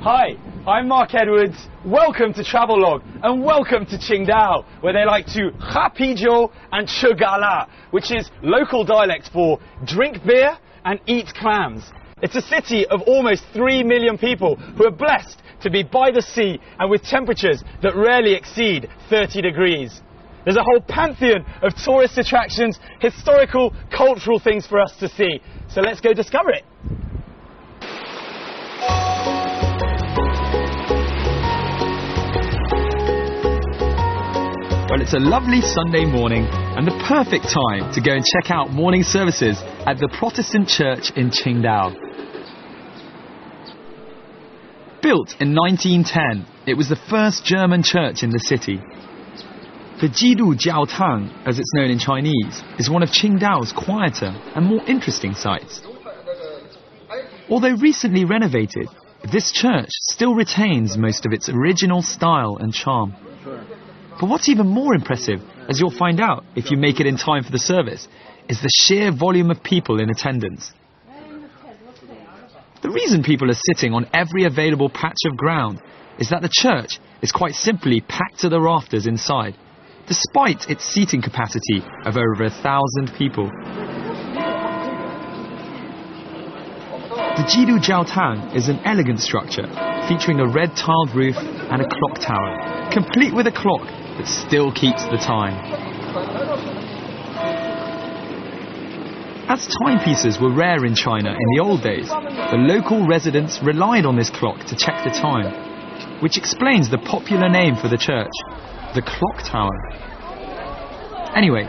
Hi, I'm Mark Edwards. Welcome to Travelogue and welcome to Qingdao, where they like to ha pijiu and che gala, which is local dialect for drink beer and eat clams. It's a city of almost 3 million people who are blessed to be by the sea and with temperatures that rarely exceed 30 degrees. There's a whole pantheon of tourist attractions, historical, cultural things for us to see. So let's go discover it. Well, it's a lovely Sunday morning and the perfect time to go and check out morning services at the Protestant church in Qingdao. Built in 1910, it was the first German church in the city. The Jidu Jiaotang, as it's known in Chinese, is one of Qingdao's quieter and more interesting sites. Although recently renovated, this church still retains most of its original style and charm. But what's even more impressive, as you'll find out if you make it in time for the service, is the sheer volume of people in attendance. The reason people are sitting on every available patch of ground is that the church is quite simply packed to the rafters inside, despite its seating capacity of over 1,000 people. The Jidu Jiaotang is an elegant structure featuring a red tiled roof and a clock tower, complete with a clock that still keeps the time. As timepieces were rare in China in the old days, the local residents relied on this clock to check the time, which explains the popular name for the church, the Clock Tower. Anyway,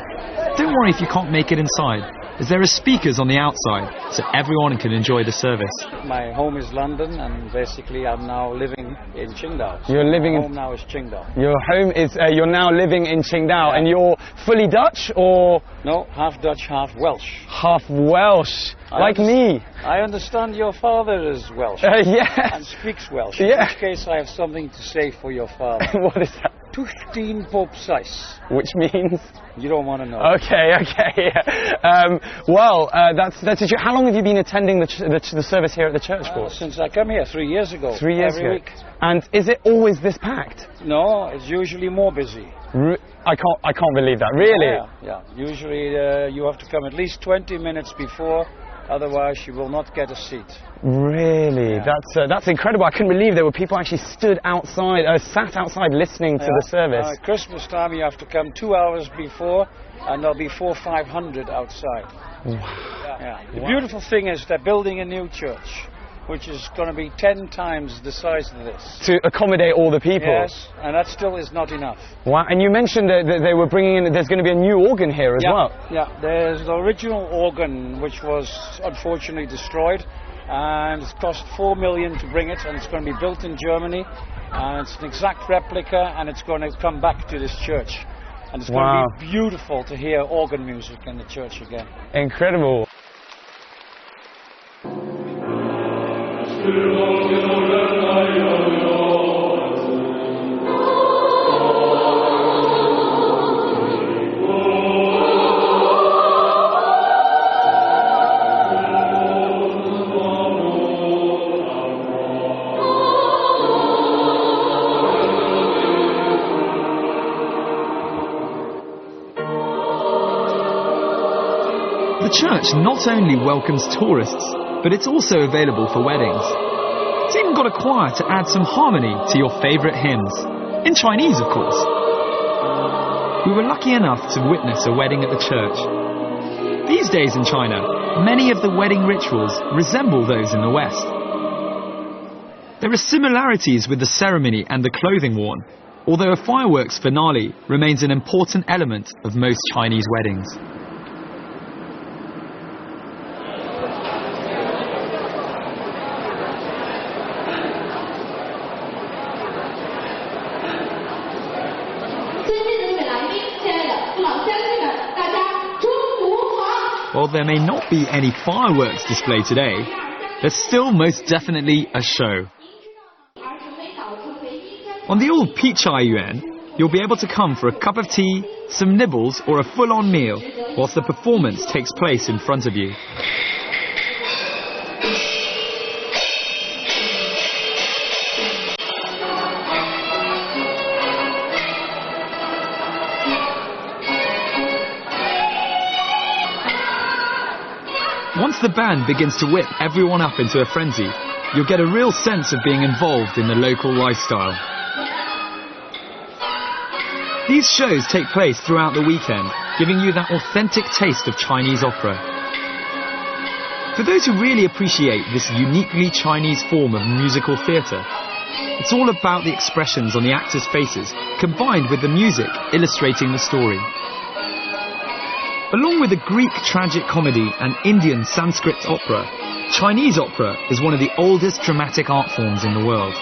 don't worry if you can't make it inside, as there are speakers on the outside, so everyone can enjoy the service. My home is London, and basically I'm now living in Qingdao. You're living in... home now is Qingdao. Your home is... you're now living in Qingdao, Yeah. and you're fully Dutch, or...? No, half Dutch, half Welsh. Half Welsh, like me. I understand your father is Welsh. Yes. And speaks Welsh. Yeah. In which case I have something to say for your father. What is that? 15 pop size. Which means? You don't want to know. Okay. That's it. How long have you been attending the service here at the church for? Since I come here 3 years ago. 3 years every ago. week. And is it always this packed? No, it's usually more busy. I can't believe that. Really? Yeah. Usually you have to come at least 20 minutes before, otherwise you will not get a seat. Really? Yeah. That's incredible. I couldn't believe there were people actually sat outside listening to the service. At Christmas time you have to come 2 hours before, and there'll be 400-500 outside. Wow. Yeah. The beautiful thing is they're building a new church, which is going to be 10 times the size of this. To accommodate all the people? Yes, and that still is not enough. Wow, and you mentioned that they were bringing in, there's going to be a new organ here as well. Yeah, there's the original organ, which was unfortunately destroyed, and it's cost 4 million to bring it, and it's going to be built in Germany, and it's an exact replica, and it's going to come back to this church. And it's going to be beautiful to hear organ music in the church again. Incredible. The church not only welcomes tourists, but it's also available for weddings. It's even got a choir to add some harmony to your favourite hymns. In Chinese, of course. We were lucky enough to witness a wedding at the church. These days in China, many of the wedding rituals resemble those in the West. There are similarities with the ceremony and the clothing worn, although a fireworks finale remains an important element of most Chinese weddings. While there may not be any fireworks displayed today, there's still most definitely a show. On the old Pichai Yuan, you'll be able to come for a cup of tea, some nibbles or a full-on meal, whilst the performance takes place in front of you. Once the band begins to whip everyone up into a frenzy, you'll get a real sense of being involved in the local lifestyle. These shows take place throughout the weekend, giving you that authentic taste of Chinese opera. For those who really appreciate this uniquely Chinese form of musical theatre, it's all about the expressions on the actors' faces, combined with the music illustrating the story. Along with the Greek tragic comedy and Indian Sanskrit opera, Chinese opera is one of the oldest dramatic art forms in the world.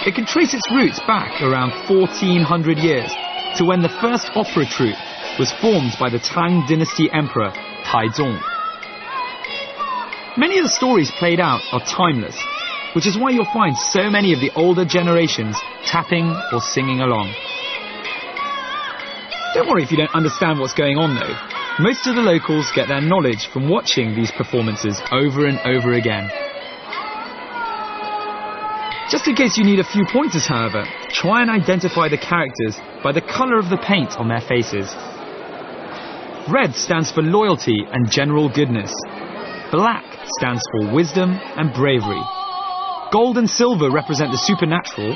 It can trace its roots back around 1400 years to when the first opera troupe was formed by the Tang Dynasty Emperor Taizong. Many of the stories played out are timeless, which is why you'll find so many of the older generations tapping or singing along. Don't worry if you don't understand what's going on though. Most of the locals get their knowledge from watching these performances over and over again. Just in case you need a few pointers, however, try and identify the characters by the colour of the paint on their faces. Red stands for loyalty and general goodness. Black stands for wisdom and bravery. Gold and silver represent the supernatural.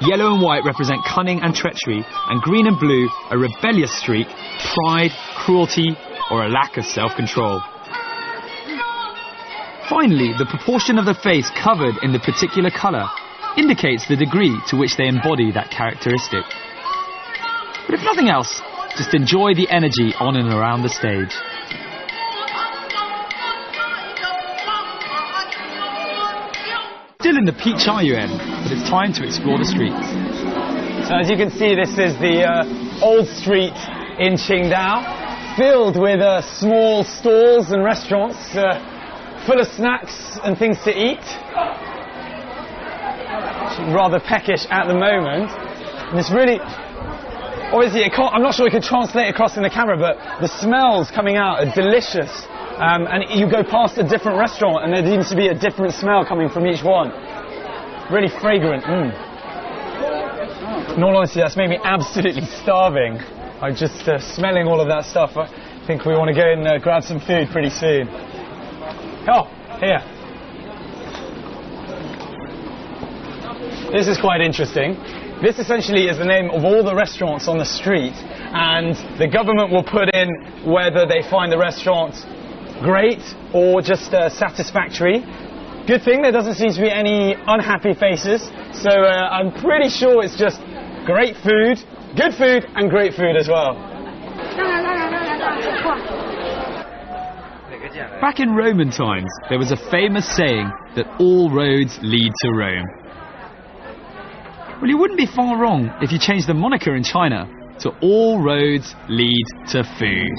Yellow and white represent cunning and treachery, and green and blue a rebellious streak, pride, cruelty, or a lack of self-control. Finally, the proportion of the face covered in the particular colour indicates the degree to which they embody that characteristic. But if nothing else, just enjoy the energy on and around the stage. Still in the Pichai Yuan, but it's time to explore the streets. So as you can see, this is the old street in Qingdao, filled with small stalls and restaurants, full of snacks and things to eat. Rather peckish at the moment. And it's really, obviously, I'm not sure we could translate across in the camera, but the smells coming out are delicious. And you go past a different restaurant and there seems to be a different smell coming from each one. Really fragrant. In all honesty, that's made me absolutely starving. I'm just smelling all of that stuff. I think we want to go and grab some food pretty soon. Oh, here. This is quite interesting. This essentially is the name of all the restaurants on the street, and the government will put in whether they find the restaurant great or just satisfactory. Good thing there doesn't seem to be any unhappy faces, so I'm pretty sure it's just great food, good food and great food as well. Back in Roman times, there was a famous saying that all roads lead to Rome. Well, you wouldn't be far wrong if you changed the moniker in China to all roads lead to food.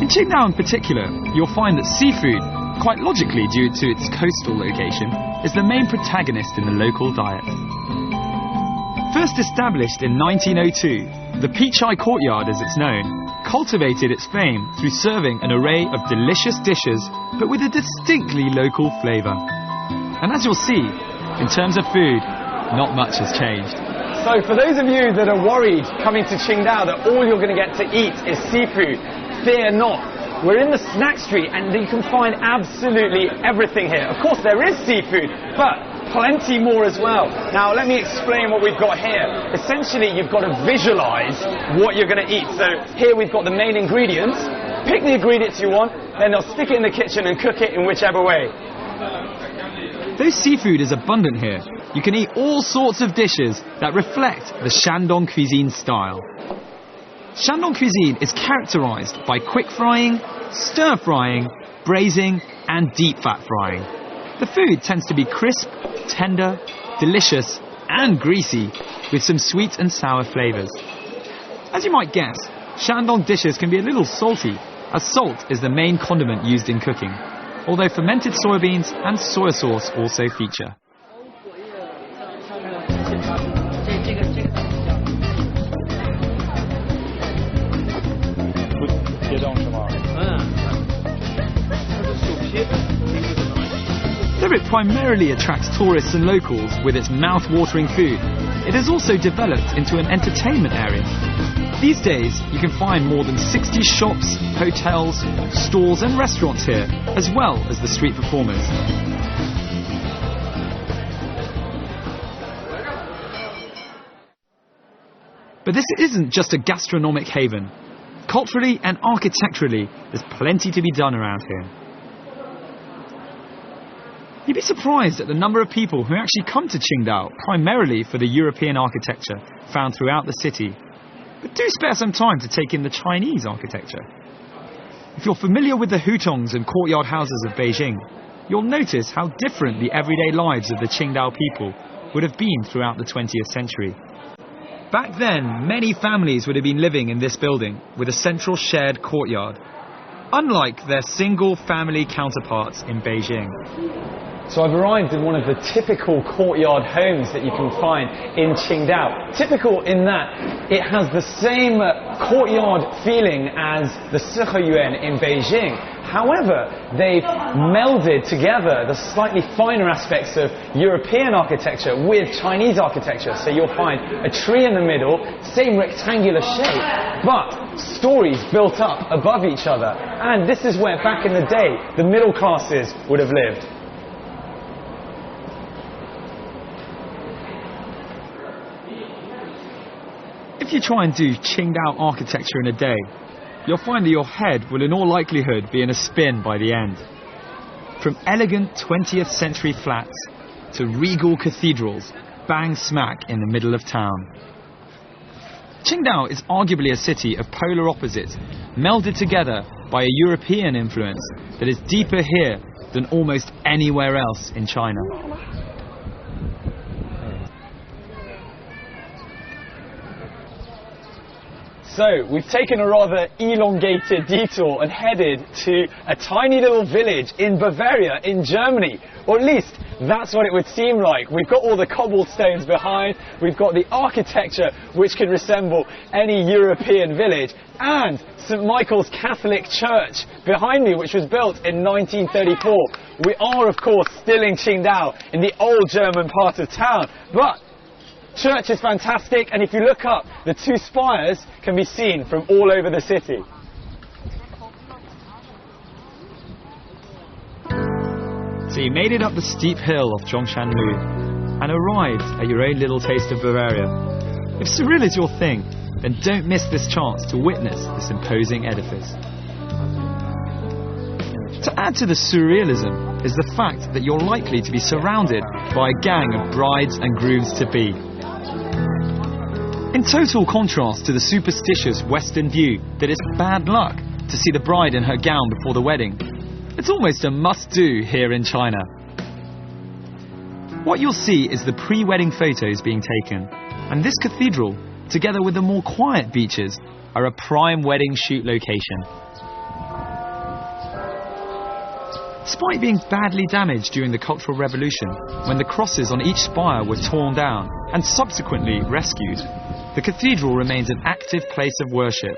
In Qingdao in particular, you'll find that seafood, quite logically due to its coastal location, is the main protagonist in the local diet. First established in 1902, the Pichai Courtyard, as it's known, cultivated its fame through serving an array of delicious dishes, but with a distinctly local flavour. And as you'll see, in terms of food, not much has changed. So for those of you that are worried coming to Qingdao that all you're going to get to eat is seafood, fear not. We're in the snack street and you can find absolutely everything here. Of course there is seafood, but plenty more as well. Now let me explain what we've got here. Essentially you've got to visualize what you're going to eat. So here we've got the main ingredients. Pick the ingredients you want, then they'll stick it in the kitchen and cook it in whichever way. Though seafood is abundant here, you can eat all sorts of dishes that reflect the Shandong cuisine style. Shandong cuisine is characterized by quick frying, stir frying, braising and deep fat frying. The food tends to be crisp, tender, delicious and greasy with some sweet and sour flavors. As you might guess, Shandong dishes can be a little salty, as salt is the main condiment used in cooking, although fermented soybeans and soy sauce also feature. Though it primarily attracts tourists and locals with its mouth-watering food, it has also developed into an entertainment area. These days, you can find more than 60 shops, hotels, stores and restaurants here, as well as the street performers. But this isn't just a gastronomic haven. Culturally and architecturally, there's plenty to be done around here. You'd be surprised at the number of people who actually come to Qingdao primarily for the European architecture found throughout the city. But do spare some time to take in the Chinese architecture. If you're familiar with the hutongs and courtyard houses of Beijing, you'll notice how different the everyday lives of the Qingdao people would have been throughout the 20th century. Back then, many families would have been living in this building with a central shared courtyard, unlike their single-family counterparts in Beijing. So I've arrived in one of the typical courtyard homes that you can find in Qingdao. Typical in that it has the same courtyard feeling as the Siheyuan in Beijing. However, they've melded together the slightly finer aspects of European architecture with Chinese architecture. So you'll find a tree in the middle, same rectangular shape, but stories built up above each other. And this is where back in the day the middle classes would have lived. If you try and do Qingdao architecture in a day, you'll find that your head will in all likelihood be in a spin by the end. From elegant 20th century flats to regal cathedrals bang smack in the middle of town. Qingdao is arguably a city of polar opposites, melded together by a European influence that is deeper here than almost anywhere else in China. So, we've taken a rather elongated detour and headed to a tiny little village in Bavaria, in Germany. Or at least, that's what it would seem like. We've got all the cobblestones behind, we've got the architecture which can resemble any European village, and St. Michael's Catholic Church behind me, which was built in 1934. We are, of course, still in Qingdao, in the old German part of town, but church is fantastic, and if you look up, the two spires can be seen from all over the city. So you made it up the steep hill of Zhongshanlu and arrived at your own little taste of Bavaria. If surreal is your thing, then don't miss this chance to witness this imposing edifice. To add to the surrealism is the fact that you're likely to be surrounded by a gang of brides and grooms-to-be. In total contrast to the superstitious Western view that it's bad luck to see the bride in her gown before the wedding, it's almost a must-do here in China. What you'll see is the pre-wedding photos being taken, and this cathedral, together with the more quiet beaches, are a prime wedding shoot location. Despite being badly damaged during the Cultural Revolution, when the crosses on each spire were torn down and subsequently rescued, the cathedral remains an active place of worship.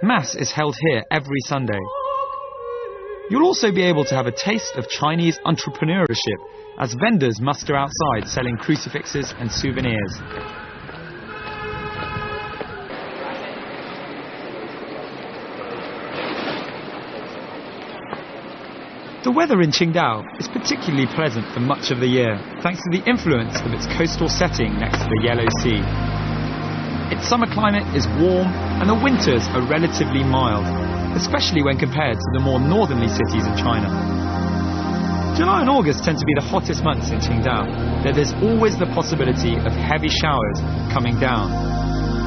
Mass is held here every Sunday. You'll also be able to have a taste of Chinese entrepreneurship as vendors muster outside selling crucifixes and souvenirs. The weather in Qingdao is particularly pleasant for much of the year, thanks to the influence of its coastal setting next to the Yellow Sea. Its summer climate is warm and the winters are relatively mild, especially when compared to the more northerly cities in China. July and August tend to be the hottest months in Qingdao, though there's always the possibility of heavy showers coming down,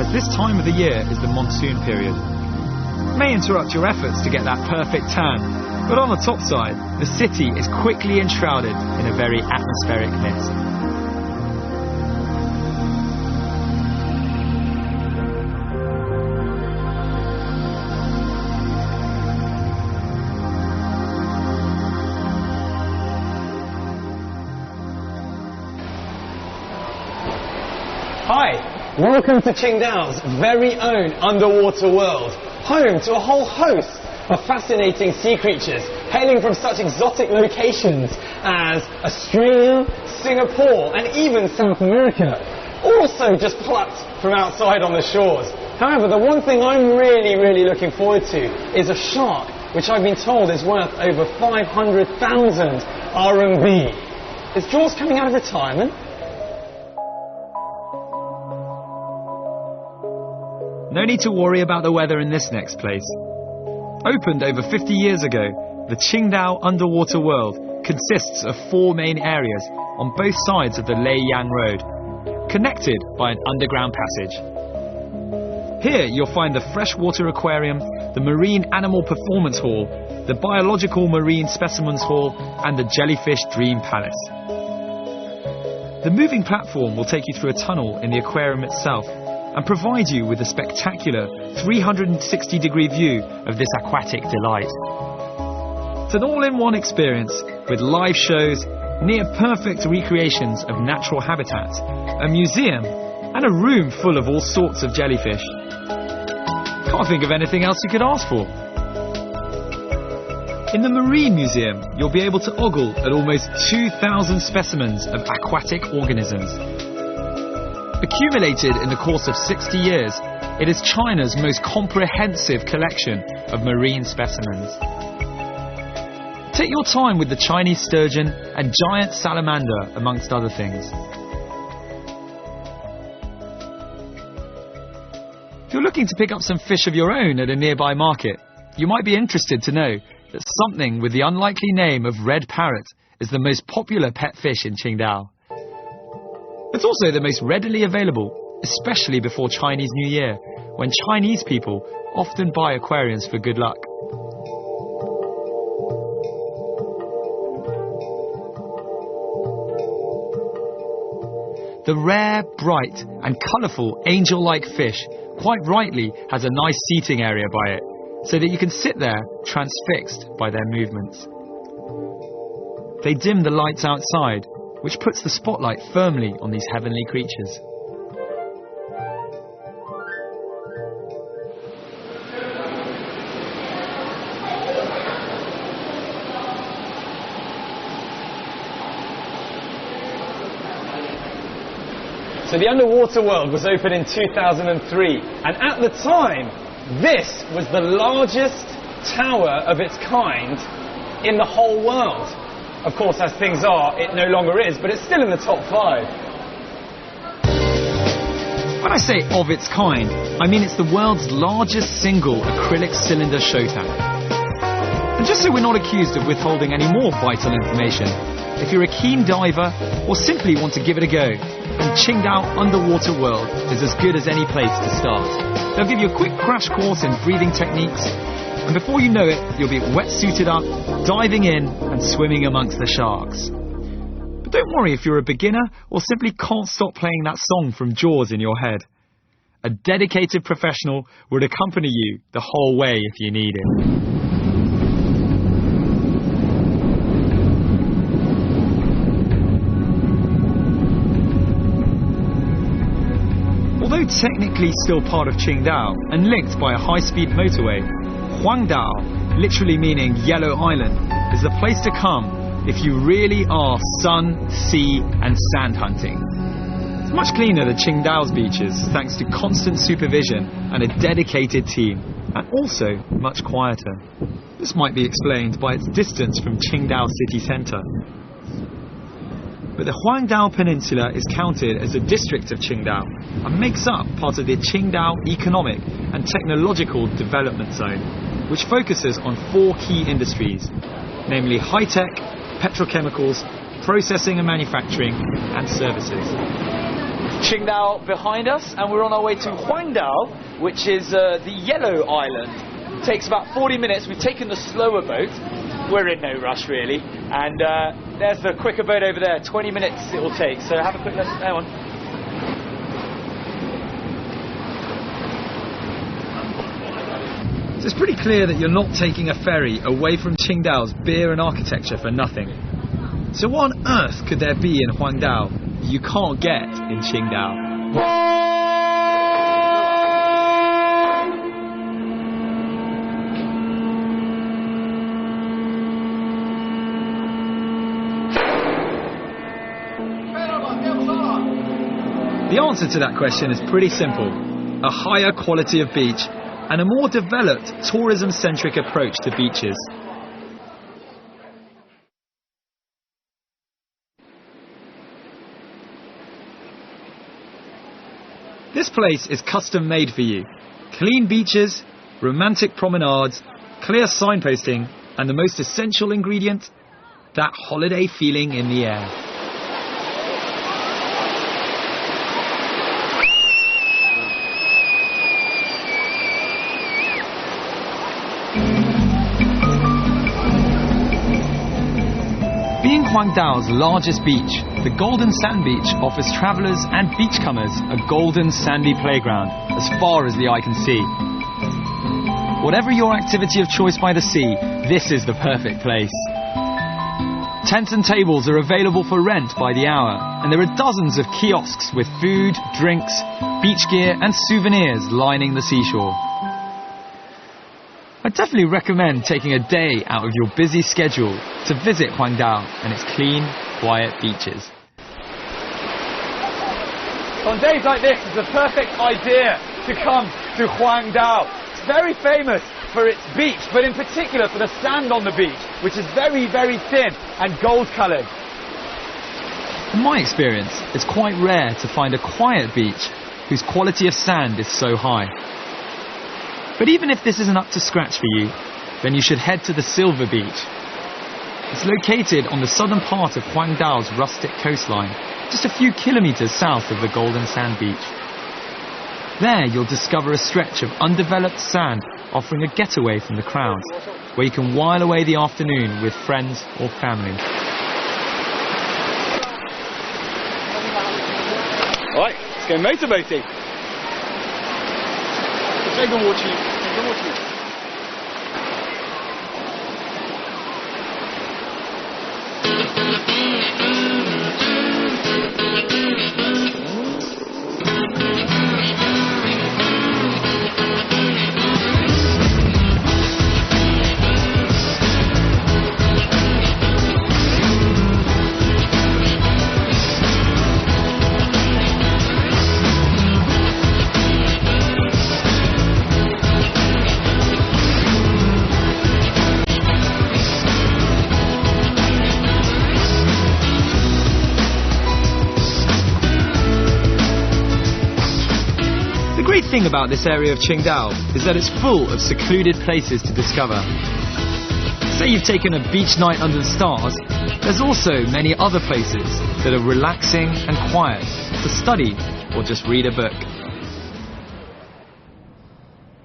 as this time of the year is the monsoon period. It may interrupt your efforts to get that perfect tan, but on the top side, the city is quickly enshrouded in a very atmospheric mist. Hi, welcome to Qingdao's very own underwater world, home to a whole host of fascinating sea creatures hailing from such exotic locations as Australia, Singapore and even South America, also just plucked from outside on the shores. However, the one thing I'm really looking forward to is a shark, which I've been told is worth over 500,000 RMB. Is Jaws coming out of retirement? No need to worry about the weather in this next place. Opened over 50 years ago, the Qingdao Underwater World consists of 4 main areas on both sides of the Leiyang Road, connected by an underground passage. Here you'll find the freshwater aquarium, the Marine Animal Performance Hall, the Biological Marine Specimens Hall, and the Jellyfish Dream Palace. The moving platform will take you through a tunnel in the aquarium itself and provide you with a spectacular 360-degree view of this aquatic delight. It's an all-in-one experience with live shows, near-perfect recreations of natural habitats, a museum, and a room full of all sorts of jellyfish. Can't think of anything else you could ask for. In the Marine Museum, you'll be able to ogle at almost 2,000 specimens of aquatic organisms. Accumulated in the course of 60 years, it is China's most comprehensive collection of marine specimens. Take your time with the Chinese sturgeon and giant salamander, amongst other things. If you're looking to pick up some fish of your own at a nearby market, you might be interested to know that something with the unlikely name of red parrot is the most popular pet fish in Qingdao. It's also the most readily available, especially before Chinese New Year, when Chinese people often buy aquariums for good luck. The rare, bright and colourful angel-like fish quite rightly has a nice seating area by it, so that you can sit there transfixed by their movements. They dim the lights outside, which puts the spotlight firmly on these heavenly creatures. So the underwater world was opened in 2003, and at the time, this was the largest tower of its kind in the whole world. Of course, as things are, it no longer is, but it's still in the top 5. When I say of its kind, I mean it's the world's largest single acrylic cylinder show tank. And just so we're not accused of withholding any more vital information, if you're a keen diver or simply want to give it a go, then Qingdao Underwater World is as good as any place to start. They'll give you a quick crash course in breathing techniques, and before you know it, you'll be wetsuited up, diving in and swimming amongst the sharks. But don't worry if you're a beginner or simply can't stop playing that song from Jaws in your head. A dedicated professional would accompany you the whole way if you need it. Although technically still part of Qingdao and linked by a high-speed motorway, Huangdao, literally meaning Yellow Island, is the place to come if you really are sun, sea and sand hunting. It's much cleaner than Qingdao's beaches thanks to constant supervision and a dedicated team, and also much quieter. This might be explained by its distance from Qingdao city centre. But the Huangdao Peninsula is counted as a district of Qingdao and makes up part of the Qingdao Economic and Technological Development Zone, which focuses on 4 key industries, namely high-tech, petrochemicals, processing and manufacturing, and services. Qingdao behind us, and we're on our way to Huangdao, which is the Yellow Island. It takes about 40 minutes. We've taken the slower boat. We're in no rush really, and there's the quicker boat over there. 20 minutes it will take, so have a quick look. There one. So it's pretty clear that you're not taking a ferry away from Qingdao's beer and architecture for nothing. So what on earth could there be in Huangdao that you can't get in Qingdao? The answer to that question is pretty simple. a higher quality of beach, and a more developed tourism-centric approach to beaches. This place is custom made for you. Clean beaches, romantic promenades, clear signposting, and the most essential ingredient, that holiday feeling in the air. Being Huangdao's largest beach, the Golden Sand Beach offers travellers and beachcombers a golden sandy playground as far as the eye can see. Whatever your activity of choice by the sea, this is the perfect place. Tents and tables are available for rent by the hour, and there are dozens of kiosks with food, drinks, beach gear and souvenirs lining the seashore. I definitely recommend taking a day out of your busy schedule to visit Huangdao and its clean, quiet beaches. On days like this, it's the perfect idea to come to Huangdao. It's very famous for its beach, but in particular for the sand on the beach, which is very, very thin and gold-coloured. In my experience, it's quite rare to find a quiet beach whose quality of sand is so high. But even if this isn't up to scratch for you, then you should head to the Silver Beach. It's located on the southern part of Huangdao's rustic coastline, just a few kilometres south of the Golden Sand Beach. There you'll discover a stretch of undeveloped sand offering a getaway from the crowds, where you can while away the afternoon with friends or family. Alright, let's go motorboating. The great thing about this area of Qingdao is that it's full of secluded places to discover. Say you've taken a beach night under the stars, there's also many other places that are relaxing and quiet to study or just read a book.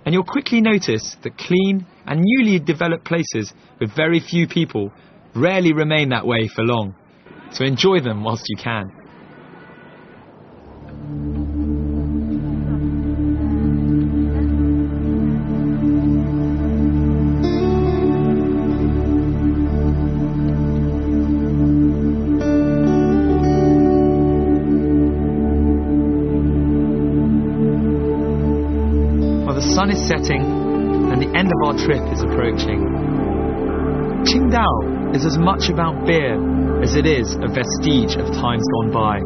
And you'll quickly notice that clean and newly developed places with very few people rarely remain that way for long. So enjoy them whilst you can. The sun is setting and the end of our trip is approaching. Qingdao is as much about beer as it is a vestige of times gone by.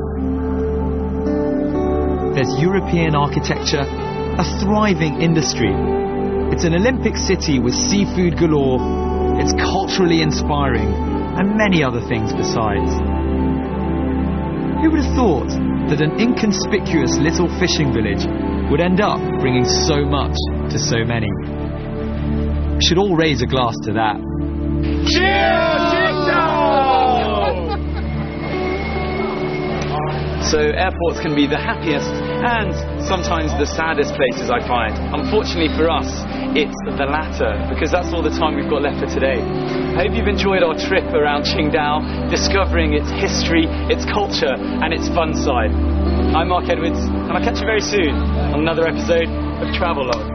There's European architecture, a thriving industry. It's an Olympic city with seafood galore, it's culturally inspiring, and many other things besides. Who would have thought that an inconspicuous little fishing village would end up bringing so much to so many? We should all raise a glass to that. Cheers, So airports can be the happiest and sometimes the saddest places, I find. Unfortunately for us, it's the latter, because that's all the time we've got left for today. I hope you've enjoyed our trip around Qingdao, discovering its history, its culture and its fun side. I'm Mark Edwards, and I'll catch you very soon on another episode of Travelogue.